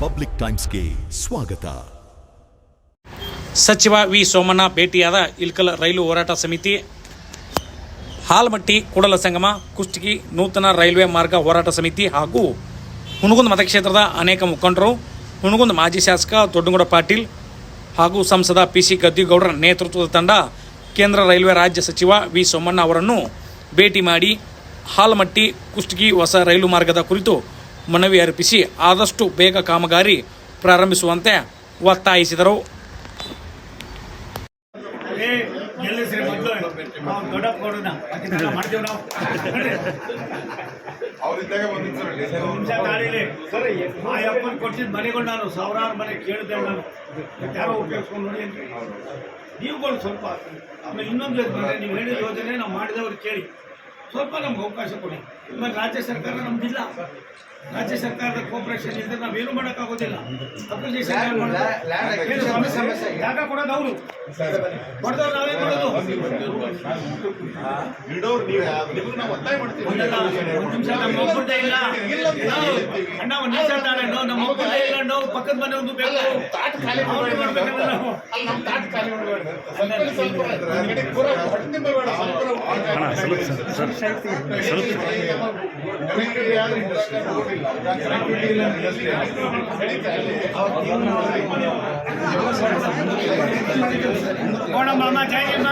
Public ಟೈಮ್ಸ್ಗೆ ಸ್ವಾಗತ. ಸಚಿವ V Somanna ಭೇಟಿಯಾದ ಇಳಕಲ್ ರೈಲು ಹೋರಾಟ ಸಮಿತಿ, ಹಾಲಮಟ್ಟಿ ಕೂಡಲ ಸಂಗಮ, ಕುಷ್ಟಗಿ ನೂತನ ರೈಲ್ವೆ ಮಾರ್ಗ ಹೋರಾಟ ಸಮಿತಿ ಹಾಗೂ ಹುನಗುಂದ ಮತಕ್ಷೇತ್ರದ ಅನೇಕ ಮುಖಂಡರು, ಹುನಗುಂದ ಮಾಜಿ ಶಾಸಕ ದೊಡ್ಡಗೌಡ ಪಾಟೀಲ್ ಹಾಗೂ ಸಂಸದ ಪಿಸಿ ಗದ್ದಿಗೌಡರ ನೇತೃತ್ವದ ತಂಡ ಕೇಂದ್ರ ರೈಲ್ವೆ ರಾಜ್ಯ ಸಚಿವ ವಿ ಸೋಮಣ್ಣ ಅವರನ್ನು ಭೇಟಿ ಮಾಡಿ ಹಾಲಮಟ್ಟಿ ಕುಷ್ಟಗಿ ಹೊಸ ರೈಲು ಮಾರ್ಗದ ಕುರಿತು ಮನವಿ ಅರ್ಪಿಸಿ ಆದಷ್ಟು ಬೇಗ ಕಾಮಗಾರಿ ಪ್ರಾರಂಭಿಸುವಂತೆ ಒತ್ತಾಯಿಸಿದರು. ಮನೆಗಳು ನಾನು ಸಾವಿರಾರು ಮನೆ ಕೇಳಿದೆ, ನಾನು ಯಾರೋ ಉಪಯೋಗಿಸ್ಕೊಂಡು ನೋಡಿ ಅಂತ ನೀವುಗಳು ಸ್ವಲ್ಪ. ಆಮೇಲೆ ಇನ್ನೊಂದು ನೀವು ಹೇಳಿದ ಯೋಜನೆ ನಾವು ಮಾಡಿದವ್ರು ಕೇಳಿ ಸ್ವಲ್ಪ ನಮ್ಗೆ ಅವಕಾಶ ಕೊಡಿ. ಇವಾಗ ರಾಜ್ಯ ಸರ್ಕಾರ ನಮ್ದಿಲ್ಲ, ರಾಜ್ಯ ಸರ್ಕಾರದ ಕೋಪರೇಷನ್ ಇಲ್ಲದೆ ನಾವೇನು ಮಾಡೋಕ್ಕಾಗೋದಿಲ್ಲ. ಅಪ್ಲಿಕೇಶನ್ ಜಾಗ ಕೊಡೋದು ಅವರು ಕೊಡ್ದವ್ರು ನಾವೇನು ಮಾಡೋದು? ಒಂದು ನಿಮಿಷ ನಮ್ಮ ಒಬ್ಬರದೇ ಇಲ್ಲ ಅಣ್ಣ, ಒಂದು ನಿಮಿಷ ತಾಳೆ ನಮ್ಮ ಒಬ್ಬರದೇ ಇಲ್ಲ ಅಣ್ಣ, ಪಕ್ಕದ ಮನೆ ಒಂದು ಬೇಕು ಮಾಮ. ಜಾಯಿಗೆ